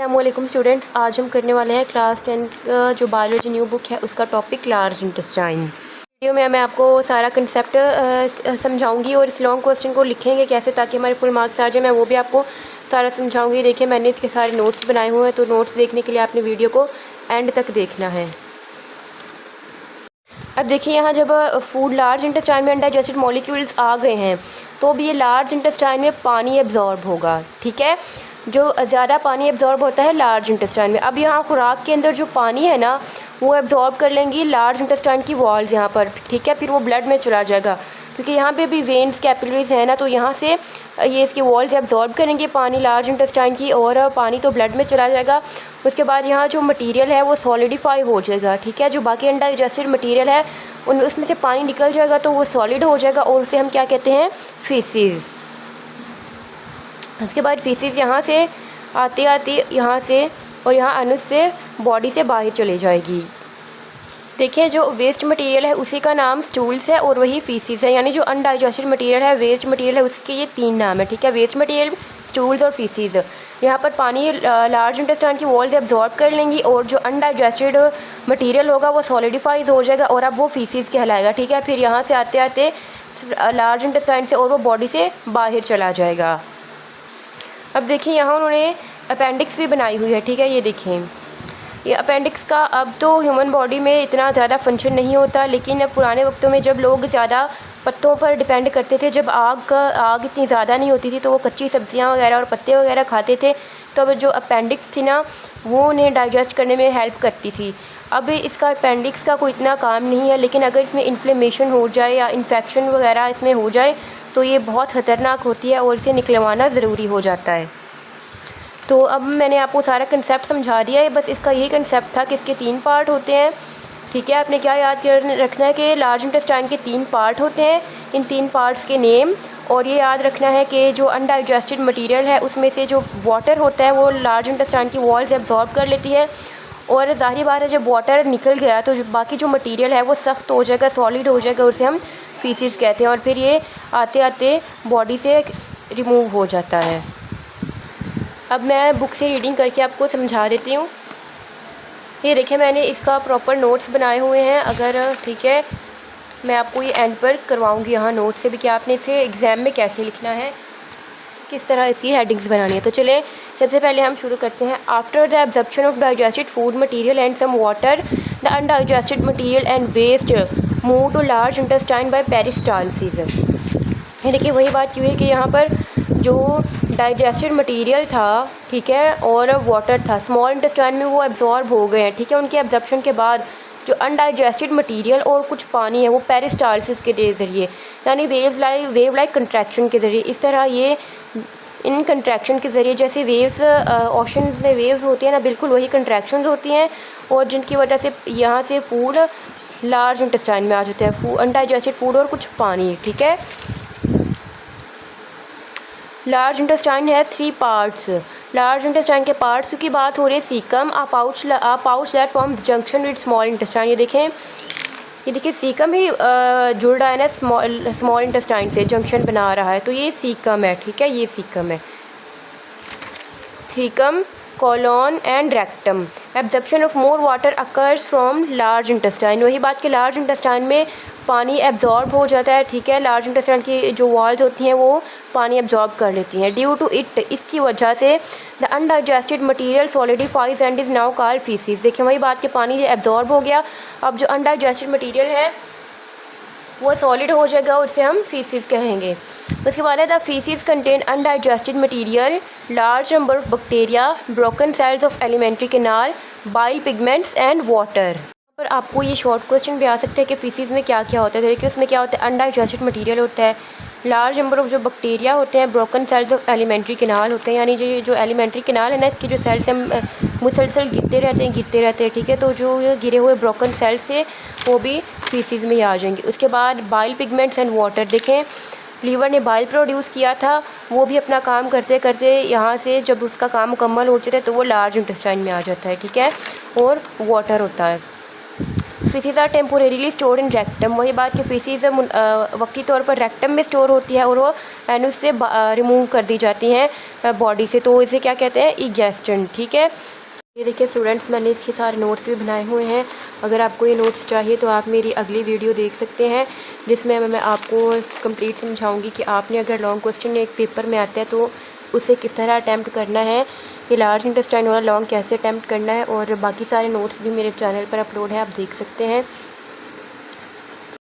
अस्सलामुअलैकुम स्टूडेंट्स, आज हम करने वाले हैं क्लास 10 जो बायोलॉजी न्यू बुक है उसका टॉपिक लार्ज इंटेस्टाइन। वीडियो में मैं आपको सारा कंसेप्ट समझाऊंगी और इस लॉन्ग क्वेश्चन को लिखेंगे कैसे ताकि हमारे फुल मार्क्स आ जाए। मैं वो भी आपको सारा समझाऊंगी। देखिए मैंने इसके सारे नोट्स बनाए हुए हैं, तो नोट्स देखने के लिए आपने वीडियो को एंड तक देखना है। अब देखिए यहाँ जब फूड लार्ज इंटेस्टाइन में अनडाइजेस्टेड मॉलिक्यूल्स आ गए हैं तो अब ये लार्ज इंटेस्टाइन में पानी एब्जॉर्ब होगा। ठीक है, जो ज़्यादा पानी एब्जॉर्ब होता है लार्ज इंटेस्टाइन में। अब यहाँ खुराक के अंदर जो पानी है ना वो एब्जॉर्ब कर लेंगी लार्ज इंटेस्टाइन की वॉल्स यहाँ पर। ठीक है, फिर वो ब्लड में चला जाएगा क्योंकि यहाँ पे भी वेन्स कैपिलरीज है ना, तो यहाँ से ये इसकी वॉल्स एब्जॉर्ब करेंगे पानी लार्ज इंटेस्टाइन की और पानी तो ब्लड में चला जाएगा। उसके बाद यहाँ जो मटेरियल है वो सॉलिडिफाई हो जाएगा। ठीक है, जो बाकी अनडाइजेस्टेड मटेरियल है उसमें से पानी निकल जाएगा तो वो सॉलिड हो जाएगा और उसे हम क्या कहते हैं, फीसिस। उसके बाद फीसिस यहाँ से आते आते यहाँ से और यहाँ अनुस से बॉडी से बाहर चले जाएगी। देखिए जो वेस्ट मटेरियल है उसी का नाम स्टूल्स है और वही फीसिस है, यानी जो अनडाइजेस्टेड मटेरियल है वेस्ट मटेरियल है उसके ये तीन नाम है। ठीक है, वेस्ट मटेरियल, स्टूल्स और फीसिस। यहाँ पर पानी लार्ज इंटेस्टाइन की वॉल्स एब्जॉर्ब कर लेंगी और जो अनडाइजेस्टेड मटेरियल होगा वो सॉलिडिफाइज हो जाएगा और अब वो फीसिस कहलाएगा। ठीक है, फिर यहाँ से आते आते लार्ज इंटेस्टाइन से और वो बॉडी से बाहर चला जाएगा। अब देखिए यहाँ उन्होंने अपेंडिक्स भी बनाई हुई है। ठीक है, ये देखें ये अपेंडिक्स का अब तो ह्यूमन बॉडी में इतना ज़्यादा फंक्शन नहीं होता, लेकिन अब पुराने वक्तों में जब लोग ज़्यादा पत्तों पर डिपेंड करते थे, जब आग इतनी ज़्यादा नहीं होती थी तो वो कच्ची सब्जियां वगैरह और पत्ते वगैरह खाते थे, तो अब जो अपेंडिक्स थी ना वो उन्हें डाइजेस्ट करने में हेल्प करती थी। अब इसका अपेंडिक्स का कोई इतना काम नहीं है, लेकिन अगर इसमें इन्फ्लेमेशन हो जाए या इन्फेक्शन वगैरह इसमें हो जाए तो ये बहुत ख़तरनाक होती है और इसे निकलवाना ज़रूरी हो जाता है। तो अब मैंने आपको सारा कंसेप्ट समझा दिया है, बस इसका यही कंसेप्ट था कि इसके तीन पार्ट होते हैं। ठीक है, आपने क्या याद रखना है कि लार्ज इंटेस्टाइन के तीन पार्ट होते हैं, इन तीन पार्ट्स के नेम, और ये याद रखना है कि जो अनडाइजेस्टेड मटेरियल है उसमें से जो वाटर होता है वो लार्ज इंटेस्टाइन की वॉल्स एब्जॉर्ब कर लेती है और ज़ाहिर बात है जब वाटर निकल गया तो बाकी जो मटेरियल है वो सख्त हो जाएगा, सॉलिड हो जाएगा, उसे हम फीसिस कहते हैं और फिर ये आते आते बॉडी से रिमूव हो जाता है। अब मैं बुक से रीडिंग करके आपको समझा देती हूँ। ये देखिए मैंने इसका प्रॉपर नोट्स बनाए हुए हैं, अगर ठीक है मैं आपको ये एंड पर करवाऊँगी यहाँ नोट्स से भी कि आपने इसे एग्ज़ाम में कैसे लिखना है, किस तरह इसकी हेडिंग्स बनानी है। तो चले सबसे पहले हम शुरू करते हैं। After the absorption of digested food material and some water the undigested material and waste move to large intestine by peristalsis. ये देखिए वही बात क्यों है कि यहाँ पर जो डाइजेस्टेड मटेरियल था, ठीक है, और वाटर था स्मॉल इंटेस्टाइन में वो एब्जॉर्ब हो गए हैं। ठीक है, उनके एब्जॉर्प्शन के बाद जो अनडाइजेस्टेड मटेरियल और कुछ पानी है वो पेरिस्टालसिस के ज़रिए यानी वेव लाइक कंट्रैक्शन के ज़रिए, इस तरह ये इन कंट्रैक्शन के ज़रिए जैसे वेव्स ओशन में वेव्स होती हैं ना, बिल्कुल वही कंट्रैक्शंस होती हैं और जिनकी वजह से यहाँ से फूड लार्ज इंटेस्टाइन में आ जाता है, अनडाइजेस्टेड फूड और कुछ पानी। ठीक है, लार्ज इंटेस्टाइन है 3 पार्ट्स। लार्ज इंटेस्टाइन के पार्ट्स की बात हो रही है। Caecum a pouch that form junction with small intestine. ये देखिए सीकम ही जुड़ रहा है ना स्मॉल इंटेस्टाइन से, जंक्शन बना रहा है, तो ये सीकम है। ठीक है, ये सीकम है, caecum colon and rectum. Absorption of more water occurs from large intestine. वही बात कि लार्ज इंटेस्टाइन में पानी एब्जॉर्ब हो जाता है। ठीक है, लार्ज इंटेस्टाइन की जो वॉल्स होती हैं वो पानी एब्जॉर्ब कर लेती हैं। ड्यू टू इट, इसकी वजह से the undigested material solidifies and is now called faeces. देखिए वही बात कि पानी एब्जॉर्ब हो गया, अब जो अनडाइजेस्टेड मटेरियल है वो सॉलिड हो जाएगा और इसे हम फीसिस कहेंगे। उसके बाद है the faeces contain undigested material, large number of bacteria, broken cells of alimentary canal, bile pigments and water. पर आपको ये शॉर्ट क्वेश्चन भी आ सकते हैं कि फीसिस में क्या क्या होता है। देखिए उसमें क्या होता है, अनडाइजेस्टेड मटेरियल होता है, लार्ज नंबर ऑफ जो बैक्टीरिया होते हैं, broken cells of alimentary canal होते हैं, यानी जो एलिमेंट्री कैनाल है ना इसकी जो सेल्स हैं मुसलसल गिरते रहते हैं। ठीक है, तो जो गिरे हुए ब्रोकन सेल्स से वो भी फीसिस में ही आ जाएंगे। उसके बाद बाइल पिगमेंट्स एंड वाटर। देखें लीवर ने बाइल प्रोड्यूस किया था, वो भी अपना काम करते करते यहाँ से जब उसका काम मुकम्मल हो जाता है तो वो लार्ज इंटेस्टाइन में आ जाता है। ठीक है, और वाटर होता है। Faeces are temporarily stored in rectum. वही बात कि फीसिस वक्ती तौर पर रेक्टम में स्टोर होती है और वो एनुस से रिमूव कर दी जाती हैं बॉडी से, तो इसे क्या कहते हैं, इगेस्टेंट। ठीक है, ये देखिए स्टूडेंट्स, मैंने इसके सारे नोट्स भी बनाए हुए हैं। अगर आपको ये नोट्स चाहिए तो आप मेरी अगली वीडियो देख सकते हैं, जिसमें मैं आपको कंप्लीट समझाऊंगी कि आपने अगर लॉन्ग क्वेश्चन एक पेपर में आता है तो उसे किस तरह अटैम्प्ट करना है, ये लार्ज इंटेस्टाइन वाला लॉन्ग कैसे अटैम्प्ट करना है, और बाकी सारे नोट्स भी मेरे चैनल पर अपलोड है, आप देख सकते हैं।